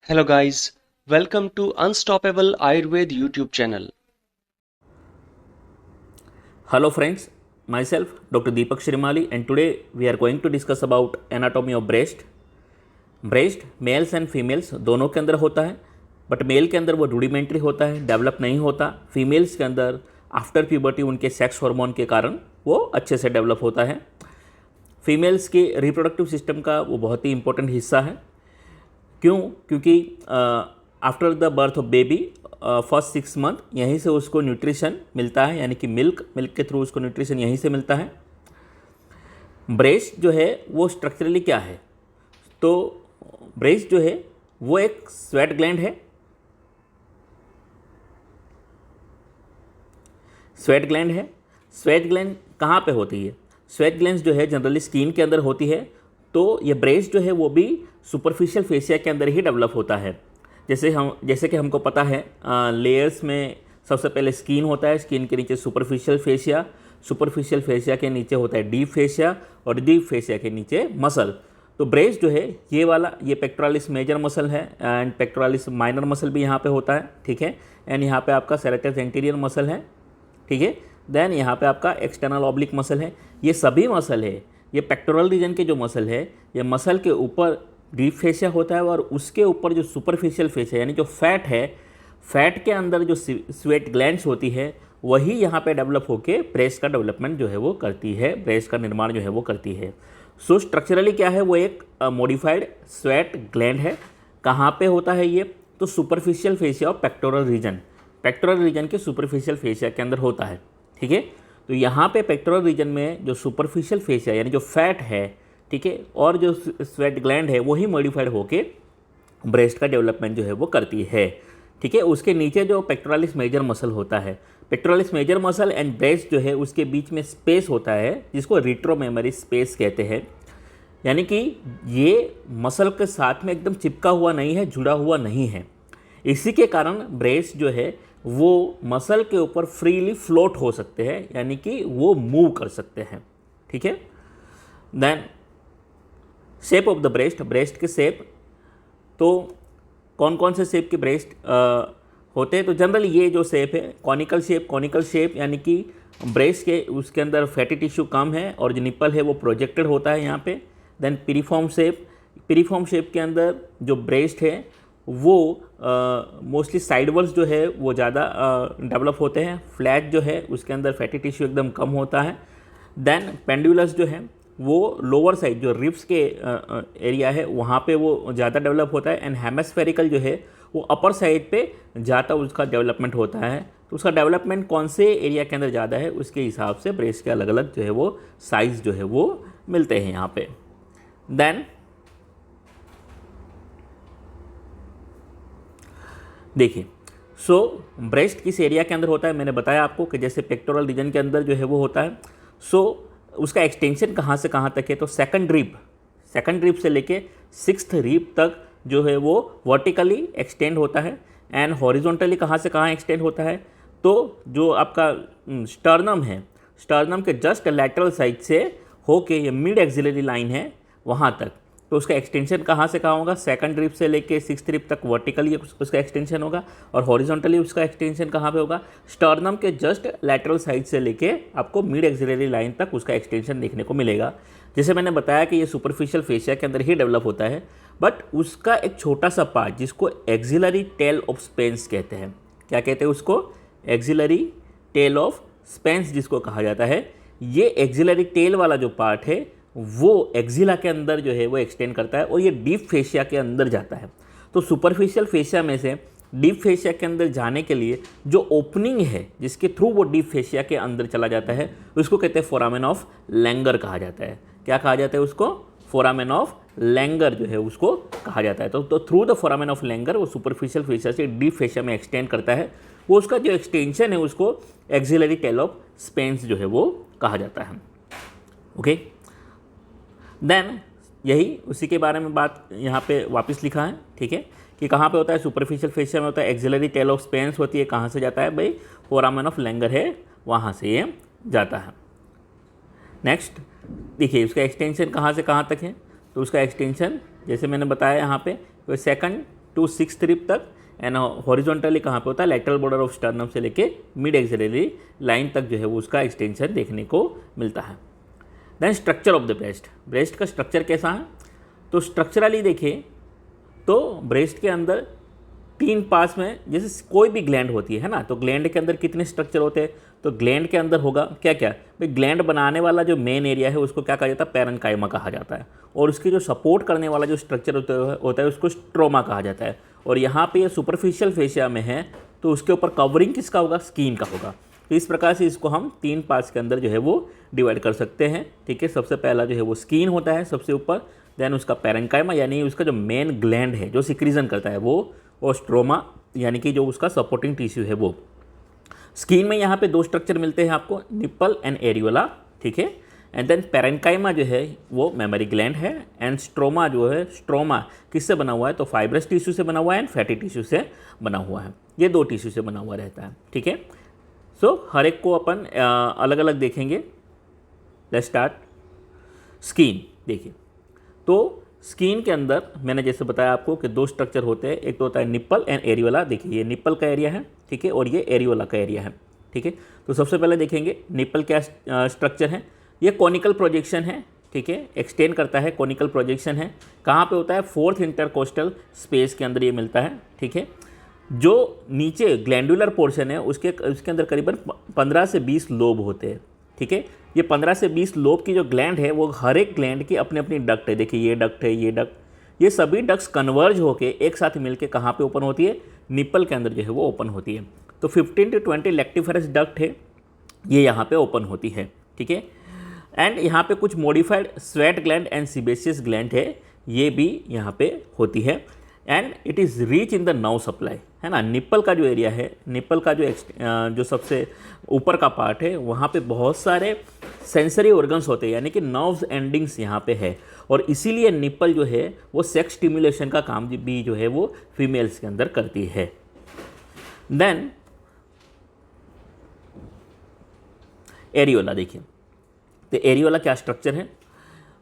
Hello guys, welcome to Unstoppable Ayurved YouTube channel. Hello friends, myself Dr. Deepak Shrimali and today we are going to discuss about anatomy of breast. Breast mails and females दोनों के अंदर होता है, but mail के अंदर वो rudimentary होता है, डेवलप नहीं होता। फीमेल्स के अंदर आफ्टर प्यूबर्टी उनके सेक्स हार्मोन के कारण वो अच्छे से डेवलप होता है। फीमेल्स के रिप्रोडक्टिव सिस्टम का वो बहुत ही इंपॉर्टेंट हिस्सा है। क्यों? क्योंकि after the birth of baby first 6 month यहीं से उसको न्यूट्रिशन मिलता है, यानी कि मिल्क के थ्रू उसको न्यूट्रिशन यहीं से मिलता है। ब्रेस्ट जो है वो स्ट्रक्चरली क्या है, तो ब्रेस्ट जो है वो एक स्वेट ग्लैंड है। स्वेट ग्लैंड कहाँ पे होती है? स्वेट ग्लैंड जो है जनरली स्किन के अंदर होती है। तो ये ब्रेस्ट जो है वो भी सुपरफिशियल फेशिया के अंदर ही डेवलप होता है। जैसे कि हमको पता है, लेयर्स में सबसे पहले स्किन होता है, स्किन के नीचे सुपरफिशियल फेशिया के नीचे होता है डीप फेशिया और डीप फेशिया के नीचे मसल। तो ब्रेस्ट जो है ये पेक्टोरालिस मेजर मसल है एंड पेक्टोरालिस माइनर मसल भी यहाँ पे होता है, ठीक है। एंड यहाँ पे आपका सेरेटस एंटीरियर मसल है, ठीक है। देन यहाँ पे आपका एक्सटर्नल ऑब्लिक मसल है। ये सभी मसल है, ये पेक्टोरल रीजन के जो मसल है, ये मसल के ऊपर डीप फेशिया होता है और उसके ऊपर जो सुपरफिशियल फेशिया यानी जो फैट है, फैट के अंदर जो स्वेट ग्लैंड्स होती है वही यहाँ पे डेवलप होके ब्रेस्ट का डेवलपमेंट जो है वो करती है, ब्रेस्ट का निर्माण जो है वो करती है। सो स्ट्रक्चरली क्या है, वो एक मॉडिफाइड स्वेट ग्लैंड है। कहाँ पे होता है ये? तो सुपरफिशियल फेशिया और पेक्टोरल रीजन के सुपरफिशियल फेशिया के अंदर होता है, ठीक है। तो यहाँ पे पेक्टोरल रीजन में जो सुपरफिशियल फेशिया यानी जो फैट है, ठीक है, और जो स्वेट ग्लैंड है वही मॉडिफाइड होके ब्रेस्ट का डेवलपमेंट जो है वो करती है, ठीक है। उसके नीचे जो पेक्टोरालिस मेजर मसल होता है, pectoralis major muscle and breast जो है उसके बीच में स्पेस होता है जिसको रिट्रोमेमरी स्पेस कहते हैं। यानी कि ये मसल के साथ में एकदम चिपका हुआ नहीं है, जुड़ा हुआ नहीं है। इसी के कारण ब्रेस्ट जो है वो मसल के ऊपर फ्रीली फ्लोट हो सकते हैं, यानी कि वो मूव कर सकते हैं, ठीक है। Then shape of the breast के शेप, तो कौन कौन से शेप के ब्रेस्ट होते हैं? तो जनरली ये जो शेप है कॉनिकल शेप यानी कि ब्रेस्ट के उसके अंदर फैटी टिश्यू कम है और जो निप्पल है वो प्रोजेक्टेड होता है यहाँ पे। देन पिरीफॉर्म शेप के अंदर जो ब्रेस्ट है वो मोस्टली साइडवर्ड्स जो है वो ज़्यादा डेवलप होते हैं। फ्लैट जो है उसके अंदर फैटी टिश्यू एकदम कम होता है। देन पेंडुलस जो है वो लोअर साइड जो रिब्स के एरिया है वहाँ पे वो ज़्यादा डेवलप होता है। एंड हेमिस्फेरिकल जो है वो अपर साइड पे ज़्यादा उसका डेवलपमेंट होता है। तो उसका डेवलपमेंट कौन से एरिया के अंदर ज़्यादा है उसके हिसाब से ब्रेस्ट के अलग अलग जो है वो साइज़ जो है वो मिलते हैं यहाँ पे। देन देखिए, ब्रेस्ट किस एरिया के अंदर होता है? मैंने बताया आपको कि जैसे पेक्टोरल रीजन के अंदर जो है वो होता है। उसका एक्सटेंशन कहाँ से कहाँ तक है? तो सेकंड रिब से लेके 6th रिब तक जो है वो वर्टिकली एक्सटेंड होता है। एंड हॉरिजॉन्टली कहाँ से कहाँ एक्सटेंड होता है? तो जो आपका स्टर्नम है, स्टर्नम के जस्ट लैटरल साइड से होके ये मिड एक्सिलरी लाइन है वहाँ तक, तो उसका एक्सटेंशन कहाँ से कहाँ होगा? सेकंड रिब से लेके 6th रिब तक वर्टिकली उसका एक्सटेंशन होगा। और हॉरिजॉन्टली उसका एक्सटेंशन कहाँ पे होगा? स्टर्नम के जस्ट लैटरल साइड से लेके आपको मिड एक्सिलरी लाइन तक उसका एक्सटेंशन देखने को मिलेगा। जैसे मैंने बताया कि ये सुपरफिशियल फेशिया के अंदर ही डेवलप होता है, बट उसका एक छोटा सा पार्ट जिसको एक्सिलरी टेल ऑफ स्पेंस कहते हैं। क्या कहते हैं उसको? एक्सिलरी टेल ऑफ स्पेंस जिसको कहा जाता है। ये एक्सिलरी टेल वाला जो पार्ट है वो एक्सिला के अंदर जो है वो एक्सटेंड करता है और ये डीप फेशिया के अंदर जाता है। तो सुपरफिशियल फेशिया में से डीप फेशिया के अंदर जाने के लिए जो ओपनिंग है जिसके थ्रू वो डीप फेशिया के अंदर चला जाता है उसको कहते हैं फोरामेन ऑफ लैंगर कहा जाता है। क्या कहा जाता है उसको? फोरामेन ऑफ लैंगर जो है उसको कहा जाता है। तो through the foramen of Langer वो सुपरफिशियल फेशिया से डीप फेशिया में एक्सटेंड करता है। वो उसका जो एक्सटेंशन है उसको एक्सिलरी टेल ऑफ स्पेंस जो है वो कहा जाता है। ओके, देन यही उसी के बारे में बात यहाँ पे वापस लिखा है, ठीक है, कि कहाँ पे होता है? सुपरफिशियल फेशिया में होता है। एक्सिलरी टेल ऑफ स्पेंस होती है, कहाँ से जाता है भाई? फोरामेन ऑफ लैंगर है वहाँ से ये जाता है। नेक्स्ट देखिए उसका एक्सटेंशन कहाँ से कहाँ तक है? तो उसका एक्सटेंशन जैसे मैंने बताया यहाँ पे, तो सेकंड टू 6th रिब तक, एंड हॉरिजॉन्टली कहाँ पे होता है, लैटरल बॉर्डर ऑफ स्टर्नम से लेके मिड एक्सिलरी लाइन तक जो है वो उसका एक्सटेंशन देखने को मिलता है। Then structure of the breast, breast का स्ट्रक्चर कैसा है, तो स्ट्रक्चरली देखिए तो ब्रेस्ट के अंदर 3 पार्ट्स में, जैसे कोई भी ग्लैंड होती है ना, तो ग्लैंड के अंदर कितने स्ट्रक्चर होते हैं, तो ग्लैंड के अंदर होगा क्या क्या भाई, ग्लैंड बनाने वाला जो मेन एरिया है उसको क्या कहा जाता है, पैरेन्काइमा कहा जाता है, और उसकी जो सपोर्ट करने वाला जो स्ट्रक्चर होता है उसको स्ट्रोमा कहा जाता है। और यहाँ पे ये सुपरफिशियल फेशिया में है तो उसके ऊपर कवरिंग किसका होगा, स्किन का होगा। तो इस प्रकार से इसको हम 3 पार्ट्स के अंदर जो है वो डिवाइड कर सकते हैं, ठीक है। सबसे पहला जो है वो स्किन होता है सबसे ऊपर, देन उसका पैरेन्काइमा यानी उसका जो मेन ग्लैंड है जो सिक्रीजन करता है वो, और स्ट्रोमा यानी कि जो उसका सपोर्टिंग टिश्यू है वो। स्किन में यहाँ पे 2 स्ट्रक्चर मिलते हैं आपको, निप्पल एंड एरियोला, ठीक है। एंड देन पैरेन्काइमा जो है वो मेमोरी ग्लैंड है, एंड स्ट्रोमा जो है, स्ट्रोमा किससे बना हुआ है, तो फाइब्रस टिश्यू से बना हुआ है एंड फैटी टिश्यू से बना हुआ है। ये 2 टिश्यू से बना हुआ रहता है, ठीक है। सो हर एक को अपन अलग अलग देखेंगे। Let's start skin. देखिए तो स्किन के अंदर मैंने जैसे बताया आपको कि 2 स्ट्रक्चर होते हैं, एक तो होता है निप्पल एंड एरियोला। देखिए ये निप्पल का एरिया है, ठीक है, और ये एरियोला का एरिया है, ठीक है। तो सबसे पहले देखेंगे निप्पल क्या स्ट्रक्चर है, ये कॉनिकल प्रोजेक्शन है, ठीक है, एक्सटेंड करता है, कॉनिकल प्रोजेक्शन है। कहाँ पे होता है, 4th इंटरकोस्टल स्पेस के अंदर ये मिलता है, ठीक है। जो नीचे ग्लैंडुलर पोर्शन है उसके अंदर करीबन 15 से 20 लोब होते हैं, ठीक है। ये 15 से 20 लोब की जो ग्लैंड है वो हर एक ग्लैंड की अपनी अपनी डक्ट है। देखिए ये डक्ट है, ये डक्ट, ये सभी डक्ट्स कन्वर्ज होके एक साथ मिलके कहाँ पे ओपन होती है, निप्पल के अंदर जो है वो ओपन होती है। तो 15 to 20 लेक्टिफरस डक्ट है, ये यहाँ पे ओपन होती है, ठीक है। एंड यहाँ पे कुछ modified sweat gland and sebaceous gland है, ये भी यहाँ पे होती है। And it is reach in the nerve supply, है ना। निप्पल का जो एरिया है, निप्पल का जो सबसे ऊपर का पार्ट है, वहाँ पे बहुत सारे सेंसरी ऑर्गन्स होते हैं, यानी कि नर्व्स एंडिंग्स यहाँ पे है, और इसीलिए निप्पल जो है वो सेक्स स्टिमुलेशन का काम भी जो है वो फीमेल्स के अंदर करती है। देन एरियोला, देखिए तो एरियोला क्या स्ट्रक्चर है,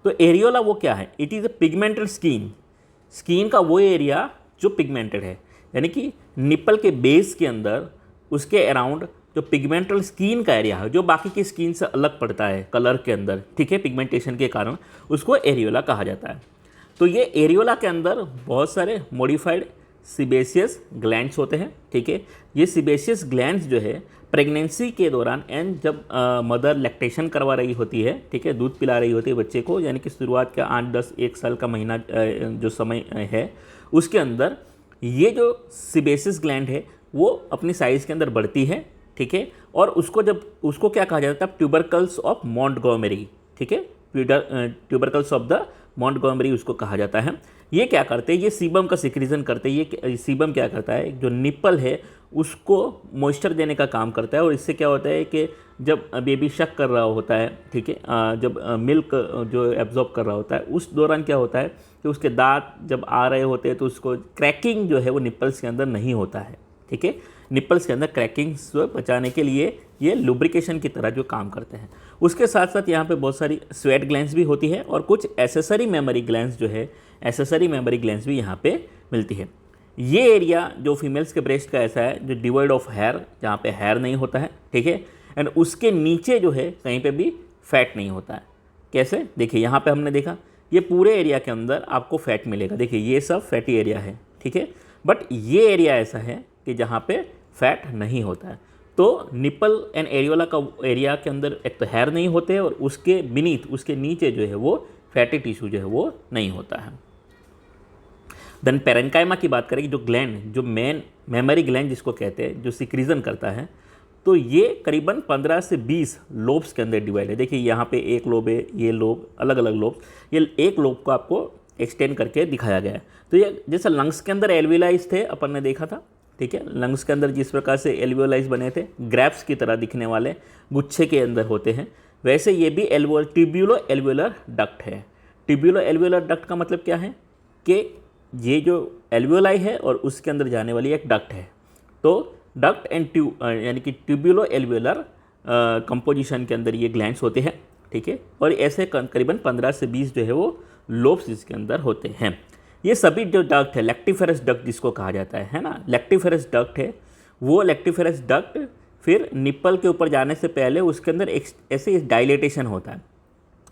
तो एरियोला वो क्या है, it is a pigmented skin, skin का वो एरिया जो पिगमेंटेड है, यानी कि निप्पल के बेस के अंदर उसके अराउंड जो पिगमेंटल स्किन का एरिया है, जो बाकी की स्किन से अलग पड़ता है कलर के अंदर, ठीक है, पिगमेंटेशन के कारण, उसको एरियोला कहा जाता है। तो ये एरियोला के अंदर बहुत सारे मॉडिफाइड सीबेशियस ग्लैंड्स होते हैं, ठीक है। ये सीबेशियस ग्लैंड्स जो है प्रेगनेंसी के दौरान एंड जब मदर लैक्टेशन करवा रही होती है, ठीक है, दूध पिला रही होती है बच्चे को, यानी कि शुरुआत का 8-10 1 साल का महीना जो समय है उसके अंदर ये जो सीबेशियस ग्लैंड है वो अपनी साइज़ के अंदर बढ़ती है, ठीक है। और उसको क्या कहा जाता है, ट्यूबरकल्स ऑफ मॉन्टगोमरी, ठीक है, ट्यूबरकल्स ऑफ द मॉन्टगोमरी उसको कहा जाता है। ये क्या करते हैं, ये सीबम का सिक्रीजन करते हैं। ये सीबम क्या करता है, जो निप्पल है उसको मॉइस्चर देने का काम करता है, और इससे क्या होता है कि जब बेबी शक कर रहा होता है, ठीक है, जब मिल्क जो एब्जॉर्ब कर रहा होता है उस दौरान क्या होता है कि उसके दांत जब आ रहे होते हैं तो उसको क्रैकिंग जो है वो निप्पल्स के अंदर नहीं होता है, ठीक है। निप्पल्स के अंदर क्रैकिंग से बचाने के लिए ये लुब्रिकेशन की तरह जो काम करते हैं। उसके साथ साथ यहाँ पे बहुत सारी स्वेट ग्लैंड्स भी होती है, और कुछ एसेसरी मेमोरी ग्लैंड्स जो है, एसेसरी मेमोरी ग्लैंड्स भी यहाँ पे मिलती है। ये एरिया जो फीमेल्स के ब्रेस्ट का ऐसा है जो डिवॉइड ऑफ हेयर, जहाँ पे हेयर नहीं होता है, ठीक है, एंड उसके नीचे जो है कहीं पे भी फैट नहीं होता है। कैसे, देखिए यहाँ पे हमने देखा ये पूरे एरिया के अंदर आपको फैट मिलेगा, देखिए ये सब फैटी एरिया है, ठीक है, बट ये एरिया ऐसा है कि जहाँ पे फैट नहीं होता है। तो निप्पल एंड एरियोला का एरिया के अंदर एक तो हेयर नहीं होते हैं, और उसके बीनीथ, उसके नीचे जो है वो फैटी टिश्यू जो है वो नहीं होता है। देन पैरेन्काइमा की बात करें, जो ग्लैंड, जो मेन मेमोरी ग्लैंड जिसको कहते हैं, जो सिक्रीजन करता है, तो ये करीबन 15 से 20 लोब्स के अंदर डिवाइड है। देखिए यहाँ पे एक लोब है, ये लोब, अलग अलग लोब, ये एक लोब को आपको एक्सटेंड करके दिखाया गया है। तो ये जैसे लंग्स के अंदर एल्वियोलाइज थे, अपन ने देखा था, ठीक है, लंग्स के अंदर जिस प्रकार से एल्वियोलाइज बने थे, ग्रैप्स की तरह दिखने वाले गुच्छे के अंदर होते हैं, वैसे ये भी ट्यूब्यूलो एल्वियोलर डक्ट है। ट्यूब्यूलो एल्वियोलर डक्ट का मतलब क्या है कि ये जो एल्वियोलाई है और उसके अंदर जाने वाली एक डक्ट है। तो डक्ट एंड यानी कि ट्यूब्यूलो एल्वियोलर कंपोजिशन के अंदर ये ग्लैंड्स होते हैं, ठीक है, और ऐसे करीबन 15 से 20 जो है वो लोब्स इसके अंदर होते हैं। ये सभी जो डक्ट है, लेक्टिफेरस डक्ट जिसको कहा जाता है ना, लेक्टिफेरस डक्ट है, वो लेक्टिफेरस डक्ट फिर निप्पल के ऊपर जाने से पहले उसके अंदर एक ऐसे डायलेटेशन होता है,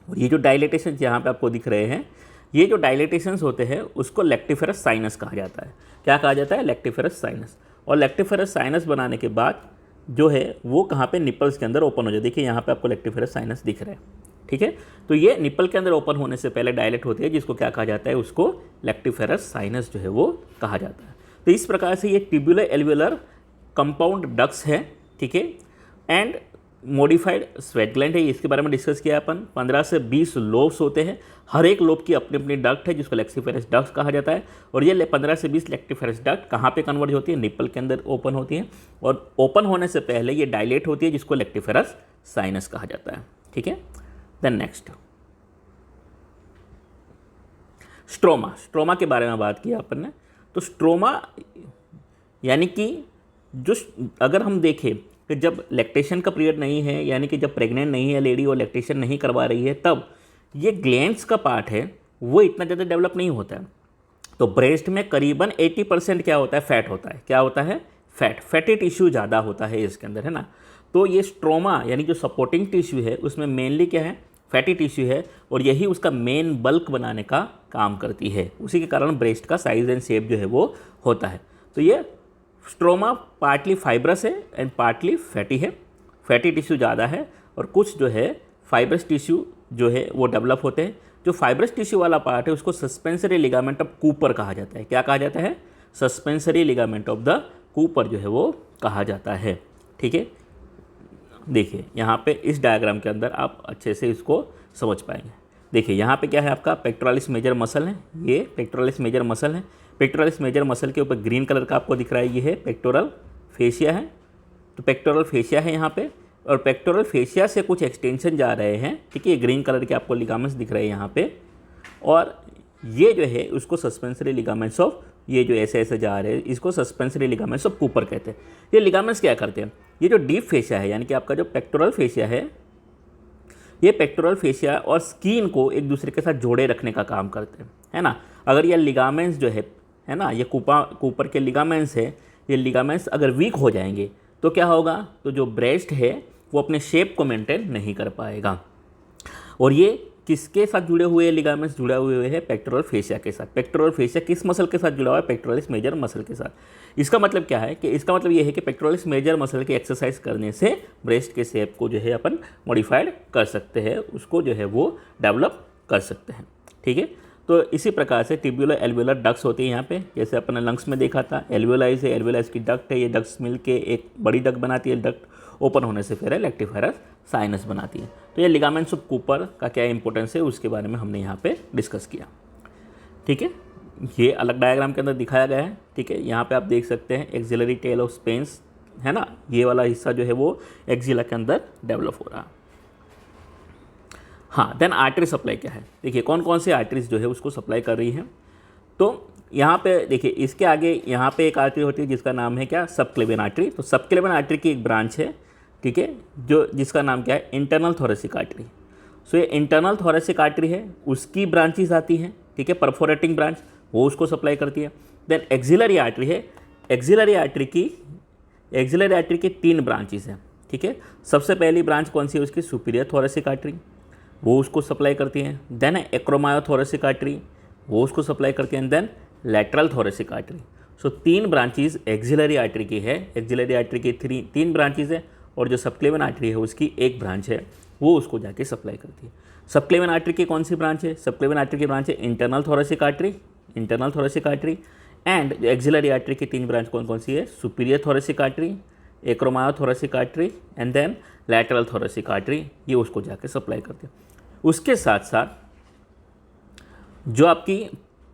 और ये जो डायलेटेशन यहाँ पे आपको दिख रहे हैं, ये जो डायलेटेशंस होते हैं उसको लेक्टिफेरस साइनस कहा जाता है। क्या कहा जाता है? Lactiferous sinus. और लेक्टिफेरस साइनस बनाने के बाद जो है वो कहाँ पे? निप्पल्स के अंदर ओपन हो जाए। देखिए यहाँ पे आपको लेक्टिफेरस साइनस दिख रहा है, ठीक है। तो ये निप्पल के अंदर ओपन होने से पहले डायलेट होती है, जिसको क्या कहा जाता है? उसको लेक्टिफेरस साइनस जो है वो कहा जाता है। तो इस प्रकार से ये ट्यूबुलर एल्वियोलर कंपाउंड डक्ट्स है, ठीक है। एंड मॉडिफाइड स्वेट ग्लैंड है, इसके बारे में डिस्कस किया अपन। 15 से 20 लोब्स होते हैं, हर एक लोब की अपनी अपनी डक्ट है जिसको लेक्टिफेरस डक्ट कहा जाता है। और ये 15 से 20 लेक्टिफेरस डक्ट कहाँ पे कन्वर्ट होती है? निप्पल के अंदर ओपन होती है, और ओपन होने से पहले ये डायलेट होती है, जिसको लेक्टिफेरस साइनस कहा जाता है, ठीक है। Then next stroma. स्ट्रोमा के बारे में बात की अपन ने। तो स्ट्रोमा यानी कि जो, अगर हम देखें कि जब लैक्टेशन का पीरियड नहीं है, यानी कि जब प्रेग्नेंट नहीं है लेडी और लैक्टेशन नहीं करवा रही है, तब ये ग्लैंड्स का पार्ट है वो इतना ज़्यादा डेवलप नहीं होता है। तो ब्रेस्ट में करीबन 80% क्या होता है? फैट होता है। क्या होता है? फैट। फैटी टिश्यू ज़्यादा होता है इसके अंदर, है ना। तो ये स्ट्रोमा यानी जो सपोर्टिंग टिश्यू है उसमें मेनली क्या है? फैटी टिश्यू है, और यही उसका मेन बल्क बनाने का काम करती है। उसी के कारण ब्रेस्ट का साइज एंड शेप जो है वो होता है। तो ये स्ट्रोमा पार्टली फाइब्रस है एंड पार्टली फैटी है। फैटी टिश्यू ज़्यादा है, और कुछ जो है फाइब्रस टिश्यू जो है वो डेवलप होते हैं। जो फाइब्रस टिश्यू वाला पार्ट है उसको सस्पेंसरी लिगामेंट ऑफ कूपर कहा जाता है। क्या कहा जाता है? Suspensory ligament of the Cooper जो है वो कहा जाता है, ठीक है। देखिए यहाँ पे इस डायग्राम के अंदर आप अच्छे से इसको समझ पाएंगे। देखिए यहाँ पे क्या है? आपका पेक्टोरालिस मेजर मसल है, ये पेक्टोरालिस मेजर मसल है। पेक्टोरालिस मेजर मसल के ऊपर ग्रीन कलर का आपको दिख रहा है, ये है पेक्टोरल फेशिया है। तो पेक्टोरल फेशिया है यहाँ पे, और पेक्टोरल फेशिया से कुछ एक्सटेंशन जा रहे हैं, ठीक है। ग्रीन कलर के आपको लिगामेंट्स दिख रहे हैं यहाँ पे, और ये जो है उसको सस्पेंसरी लिगामेंट्स ऑफ, ये जो ऐसे ऐसे जा रहे हैं इसको सस्पेंसरी लिगामेंट्स ऑफ कूपर कहते हैं। ये लिगामेंट्स क्या करते हैं? ये जो डीप फेशिया है, यानी कि आपका जो पेक्टोरल फेशिया है, ये पेक्टोरल फेशिया और स्किन को एक दूसरे के साथ जोड़े रखने का काम करते हैं, है ना। अगर ये लिगामेंट्स जो है ना, ये कूपर के लिगामेंट्स है, ये लिगामेंट्स अगर वीक हो जाएंगे तो क्या होगा? तो जो ब्रेस्ट है वो अपने शेप को मेंटेन नहीं कर पाएगा। और ये किसके साथ जुड़े हुए लिगामेंट्स? जुड़े हुए हैं पेक्टोरल फेशिया के साथ। पेक्टोरल फेशिया किस मसल के साथ जुड़ा हुआ है? पेक्टोरलिस मेजर मसल के साथ। इसका मतलब क्या है? कि इसका मतलब ये है कि पेक्टोरलिस मेजर मसल की एक्सरसाइज करने से ब्रेस्ट के शेप को जो है अपन मॉडिफाइड कर सकते हैं, उसको जो है वो डेवलप कर सकते हैं, ठीक है। तो इसी प्रकार से ट्यूबुलर एल्वियोलर डक्ट्स होती है यहाँ पे, जैसे अपन ने लंग्स में देखा था। एल्वियोलाइज है, एल्वियोलाइज की डक्ट है, ये डक्ट्स मिल के एक बड़ी डक्ट बनाती है। डक्ट ओपन होने से फिर लेक्टिफेरस साइनस बनाती है। तो ये लिगामेंट्स ऑफ कूपर का क्या इंपॉर्टेंस है उसके बारे में हमने यहाँ पे डिस्कस किया, ठीक है। ये अलग डायग्राम के अंदर दिखाया गया है, ठीक है। यहाँ पे आप देख सकते हैं एक्सिलरी टेल ऑफ स्पेंस, है ना। ये वाला हिस्सा जो है वो एक्सिला के अंदर डेवलप हो रहा है। हाँ, देन आर्टरी सप्लाई क्या है? देखिए कौन कौन से आर्टरीज जो है उसको सप्लाई कर रही हैं। तो यहाँ पे देखिए इसके आगे यहाँ पे एक आर्टरी होती है जिसका नाम है क्या? Subclavian artery. तो सबक्लेवियन आर्टरी की एक ब्रांच है, ठीक है, जो जिसका नाम क्या है? Internal thoracic artery. सो ये इंटरनल थोरेसिक आर्टरी है, उसकी ब्रांचेस आती हैं, ठीक है, परफोरेटिंग ब्रांच, वो उसको सप्लाई करती है। देन एक्सिलरी आर्टरी है, एक्सिलरी आर्टरी की 3 ब्रांचेस हैं, ठीक है। सबसे पहली ब्रांच कौन सी है उसकी? सुपीरियर थोरेसिक आर्टरी, वो उसको सप्लाई करती है। देन एक्रोमायोथोरेसिक आर्टरी, वो उसको सप्लाई करती है। Then lateral thoracic artery. So 3 branches axillary artery की है। एक्सिलरी आर्टरी की 3 ब्रांचेस है, और जो सबक्लेवियन आर्टरी है उसकी एक ब्रांच है, वो उसको जाके सप्लाई करती है। सबक्लेवियन आर्टरी की कौन सी ब्रांच है? सबक्लेवियन आर्टरी की ब्रांच है internal thoracic artery, internal thoracic artery. And जो एक्सिलरी आर्टरी की 3 ब्रांच कौन कौन सी है? Superior thoracic artery, acromiothoracic artery and then lateral thoracic artery, ये उसको जाके सप्लाई करती है। उसके साथ साथ जो आपकी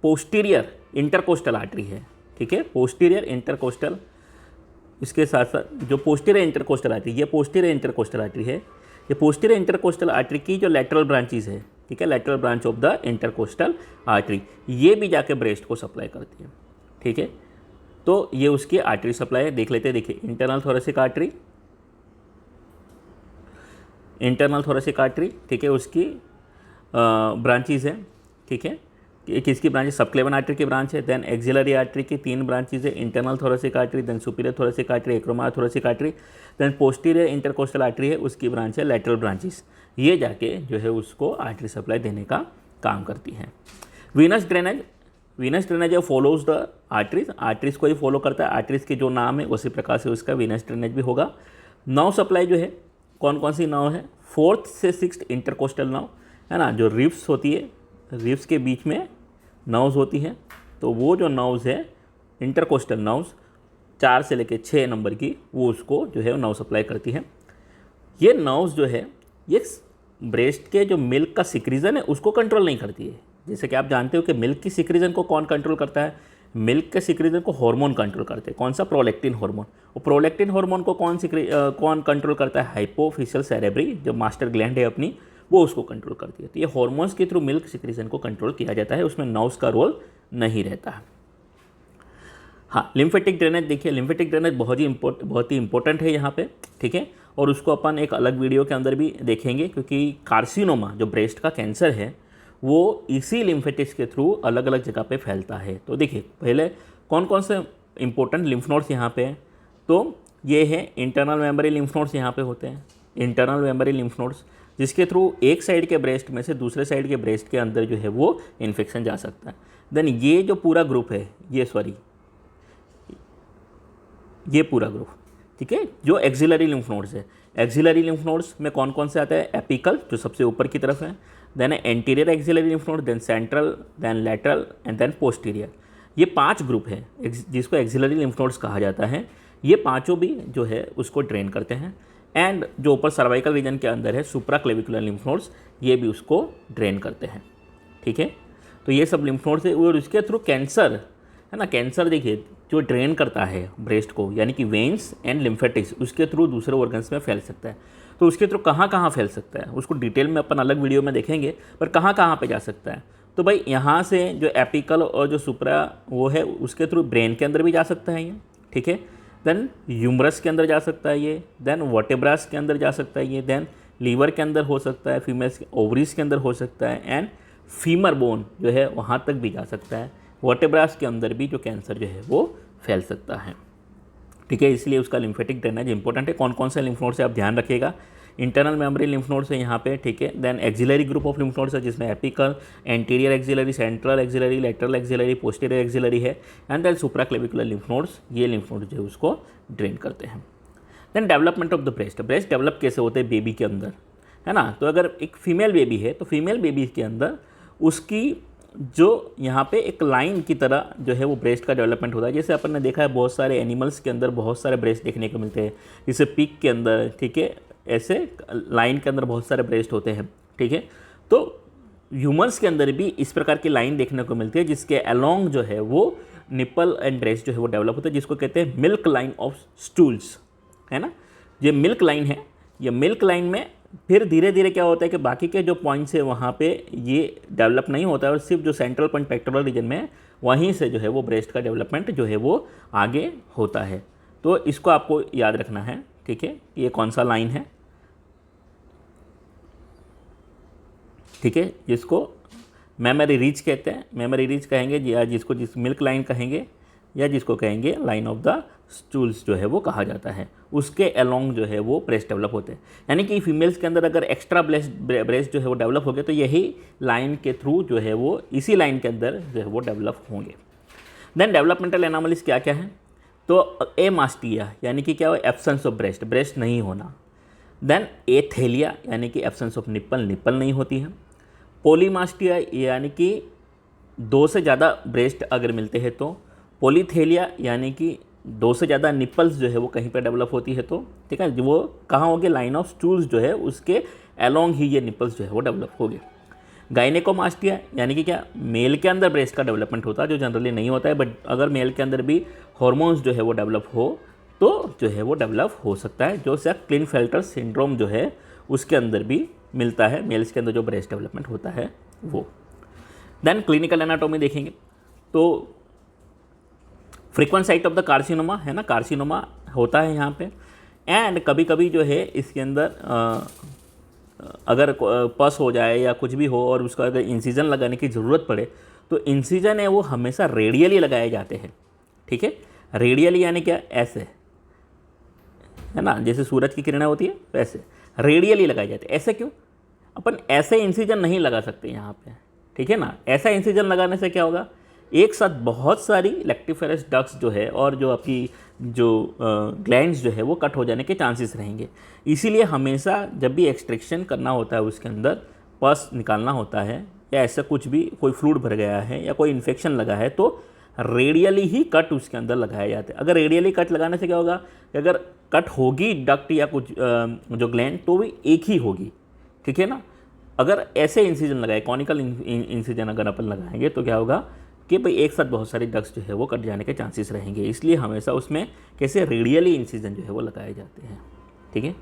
पोस्टीरियर इंटरकोस्टल आर्टरी है, ठीक है, पोस्टीरियर इंटरकोस्टल, इसके साथ साथ जो पोस्टीरियर इंटरकोस्टल आर्टरी, ये पोस्टीरियर इंटरकोस्टल आर्टरी है। ये पोस्टीरियर इंटरकोस्टल आर्टरी की जो लैटरल ब्रांचेस है, ठीक है, lateral branch of the intercostal artery, ये भी जाके ब्रेस्ट को सप्लाई करती है, ठीक है। तो ये उसकी आर्टरी सप्लाई है, देख लेते हैं। देखिए internal thoracic artery, internal thoracic artery, ठीक है, उसकी ब्रांचेस हैं, ठीक है। किसकी ब्रांच है? सबक्लेवन आर्टरी की ब्रांच है। देन एक्सिलरी आर्टरी की 3 ब्रांचेज है, internal thoracic artery, then superior thoracic artery, acromiothoracic artery, then posterior intercostal artery है, उसकी ब्रांच है लैटरल ब्रांचेस। ये जाके जो है उसको आर्टरी सप्लाई देने का काम करती है। Venus drainage follows the arteries को ही फॉलो करता है। आर्टरीज के जो नाम है उसी प्रकार से उसका वीनस ड्रेनेज भी होगा। नर्व सप्लाई जो है, कौन कौन सी नर्व है? 4th से 6th इंटरकोस्टल नर्व है ना, जो रिब्स होती है, रिब्स के बीच में नर्व्स होती हैं, तो वो जो नर्व्स है इंटरकोस्टल नर्व्स 4 से लेकर 6 नंबर की, वो उसको जो है नर्व सप्लाई करती है। ये नर्व्स जो है ये ब्रेस्ट के जो मिल्क का सिक्रीजन है उसको कंट्रोल नहीं करती है। जैसे कि आप जानते हो कि मिल्क की सिक्रीजन को कौन कंट्रोल करता है? मिल्क के सिक्रीजन को हार्मोन कंट्रोल करते हैं। कौन सा? Prolactin hormone. और प्रोलैक्टिन हार्मोन को कौन कंट्रोल करता है? हाइपोफिशियल सेरेब्री, जो मास्टर ग्लैंड है अपनी, वो उसको कंट्रोल करती है। तो ये हार्मोन्स के थ्रू मिल्क सिक्रीजन को कंट्रोल किया जाता है, उसमें नर्व्स का रोल नहीं रहता है। हाँ, लिम्फेटिक ड्रेनेज देखिए, लिम्फेटिक ड्रेनेज बहुत ही इंपॉर्टेंट है यहाँ पे, ठीक है। और उसको अपन एक अलग वीडियो के अंदर भी देखेंगे, क्योंकि कार्सिनोमा जो ब्रेस्ट का कैंसर है वो इसी लिम्फेटिक्स के थ्रू अलग अलग जगह पे फैलता है। तो देखिए पहले कौन कौन से इंपॉर्टेंट लिम्फ नोड्स यहाँ पे हैं, तो ये है इंटरनल मेमोरी लिम्फ नोड्स यहाँ पे होते हैं। इंटरनल मेमोरी लिम्फ नोड्स जिसके थ्रू एक साइड के ब्रेस्ट में से दूसरे साइड के ब्रेस्ट के अंदर जो है वो इन्फेक्शन जा सकता है। देन ये जो पूरा ग्रुप है, ये पूरा ग्रुप, ठीक है, जो एक्सिलरी लिम्फ नोड्स है। एक्सिलरी लिम्फ नोड्स में कौन कौन से आते हैं? एपिकल, जो सबसे ऊपर की तरफ है, then anterior axillary lymph node, then central, then lateral and then posterior. ये 5 ग्रुप है जिसको एक्सिलरी लिम्फ नोड्स कहा जाता है। ये पांचों भी जो है उसको ड्रेन करते हैं। एंड जो ऊपर सर्वाइकल रीजन के अंदर है सुप्रा क्लेविकुलर लिम्फ नोड्स, ये भी उसको ड्रेन करते हैं, ठीक है। तो ये सब लिम्फ नोड्स है और इसके थ्रू कैंसर है ना, कैंसर देखिए जो ड्रेन करता है ब्रेस्ट को, यानी कि वेन्स एंड लिम्फेटिक्स, उसके थ्रू दूसरे ऑर्गन्स में फैल सकता है। तो उसके थ्रू कहाँ कहाँ फैल सकता है उसको डिटेल में अपन अलग वीडियो में देखेंगे, पर कहाँ कहाँ पे जा सकता है? तो भाई यहाँ से जो एपिकल और जो सुप्रा वो है उसके थ्रू ब्रेन के अंदर भी जा सकता है ये, ठीक है। देन ह्यूमरस के अंदर जा सकता है ये, देन वर्टेब्रास के अंदर जा सकता है ये, देन लीवर के अंदर हो सकता है, फीमेल्स के ओवरीज के अंदर हो सकता है, एंड फीमर बोन जो है वहाँ तक भी जा सकता है। वर्टेब्रास के अंदर भी जो कैंसर जो है वो फैल सकता है, ठीक है। इसलिए उसका लिम्फेटिक ड्रेनेज इंपॉर्टेंट है। कौन कौन से लिम्फ नोड से आप ध्यान रखिएगा? इंटरनल मेमोरी लिम्फ नोड्स है यहाँ पे, ठीक है। Then axillary group of lymph nodes है जिसमें apical, anterior axillary, central axillary, lateral axillary, posterior axillary है, and then supraclavicular lymph nodes. ये लिम्फ नोड्स जो है उसको ड्रेन करते हैं। Then development of the breast, breast develop कैसे होते हैं बेबी के अंदर, है ना। तो अगर एक फीमेल बेबी है तो फीमेल बेबी के अंदर उसकी जो यहाँ पे एक लाइन की तरह जो है वो ब्रेस्ट का डेवलपमेंट होता है। जैसे अपन ने देखा है बहुत सारे एनिमल्स के अंदर बहुत सारे ब्रेस्ट देखने को मिलते हैं, जैसे पिग के अंदर, ठीक है, ऐसे लाइन के अंदर बहुत सारे ब्रेस्ट होते हैं, ठीक है। तो ह्यूमंस के अंदर भी इस प्रकार की लाइन देखने को मिलती है जिसके अलोंग जो है वो निपल एंड ब्रेस्ट जो है वो डेवलप होता है, जिसको कहते हैं मिल्क लाइन ऑफ स्टूल्स, है ना। ये मिल्क लाइन है, ये मिल्क लाइन में फिर धीरे धीरे क्या होता है कि बाकी के जो पॉइंट्स है वहाँ पे ये डेवलप नहीं होता है, और सिर्फ जो सेंट्रल पॉइंट पेक्टोरल रीजन में है वहीं से जो है वो ब्रेस्ट का डेवलपमेंट जो है वो आगे होता है। तो इसको आपको याद रखना है, ठीक है। ये कौन सा लाइन है, ठीक है, जिसको मेमोरी रीच कहते हैं, मेमोरी रीच कहेंगे, या जिसको मिल्क लाइन कहेंगे, या जिसको कहेंगे लाइन ऑफ द स्टूल्स जो है वो कहा जाता है। उसके अलोंग जो है वो ब्रेस्ट डेवलप होते हैं, यानी कि फीमेल्स के अंदर अगर एक्स्ट्रा ब्रेस्ट जो है वो डेवलप हो गए तो यही लाइन के थ्रू जो है वो इसी लाइन के अंदर जो है वो डेवलप होंगे। देन डेवलपमेंटल एनामलीज क्या क्या है? तो एमास्टिया यानी कि क्या हो, एब्सेंस ऑफ ब्रेस्ट, ब्रेस्ट नहीं होना। देन एथेलिया यानी कि एब्सेंस ऑफ निप्पल, निप्पल नहीं होती है। पोलीमास्टिया यानी कि 2 से ज़्यादा ब्रेस्ट अगर मिलते हैं तो। पोलीथेलिया यानी कि 2 से ज़्यादा निप्पल्स जो है वो कहीं पर डेवलप होती है तो, ठीक है, वो कहाँ होगी, लाइन ऑफ स्टूल्स जो है उसके अलोंग ही ये निप्पल्स जो है वो डेवलप होगी। गायनेकोमास्टिया यानी कि क्या, मेल के अंदर ब्रेस्ट का डेवलपमेंट होता है जो जनरली नहीं होता है, बट अगर मेल के अंदर भी हार्मोन्स जो है वो डेवलप हो तो जो है वो डेवलप हो सकता है, जो सा क्लिनफेल्टर सिंड्रोम जो है उसके अंदर भी मिलता है, मेल्स के अंदर जो ब्रेस्ट डेवलपमेंट होता है वो। देन क्लिनिकल एनाटॉमी देखेंगे तो frequent site of the carcinoma है ना, कार्सिनोमा होता है यहाँ पे। एंड कभी कभी जो है इसके अंदर अगर पस हो जाए या कुछ भी हो और उसका अगर इंसिजन लगाने की ज़रूरत पड़े तो इंसिजन है वो हमेशा रेडियली लगाए जाते हैं, ठीक है। रेडियली यानी क्या, ऐसे, है ना, जैसे सूरज की किरणें होती है वैसे रेडियली लगाए जाते हैं। ऐसे क्यों, अपन ऐसे इंसिजन नहीं लगा सकते यहाँ पे, ठीक है ना। ऐसा इंसिजन लगाने से क्या होगा, एक साथ बहुत सारी लेक्टिफेरस डक्ट्स जो है और जो आपकी जो ग्लैंड्स जो है वो कट हो जाने के चांसेस रहेंगे। इसीलिए हमेशा जब भी एक्सट्रैक्शन करना होता है, उसके अंदर पस निकालना होता है या ऐसा कुछ भी कोई फ्लूइड भर गया है या कोई इन्फेक्शन लगा है, तो रेडियली ही कट उसके अंदर लगाए जाते हैं। अगर रेडियली कट लगाने से क्या होगा कि अगर कट होगी डक्ट या कुछ जो ग्लैंड, तो भी एक ही होगी, ठीक है ना। अगर ऐसे इंसिजन लगाए, कॉनिकल इंसिजन अगर अपन लगाएंगे तो क्या होगा कि भाई एक साथ बहुत सारी डक्ट्स जो है वो कट जाने के चांसेस रहेंगे। इसलिए हमेशा उसमें कैसे रेडियली इंसिजन जो है वो लगाए जाते हैं, ठीक है।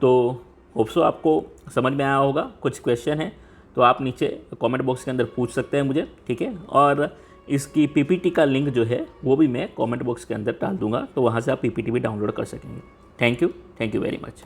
तो होप्सो आपको समझ में आया होगा। कुछ क्वेश्चन है तो आप नीचे कमेंट बॉक्स के अंदर पूछ सकते हैं मुझे, ठीक है। और इसकी पीपीटी का लिंक जो है वो भी मैं कमेंट बॉक्स के अंदर डाल दूंगा, तो वहाँ से आप पीपीटी भी डाउनलोड कर सकेंगे। Thank you very much.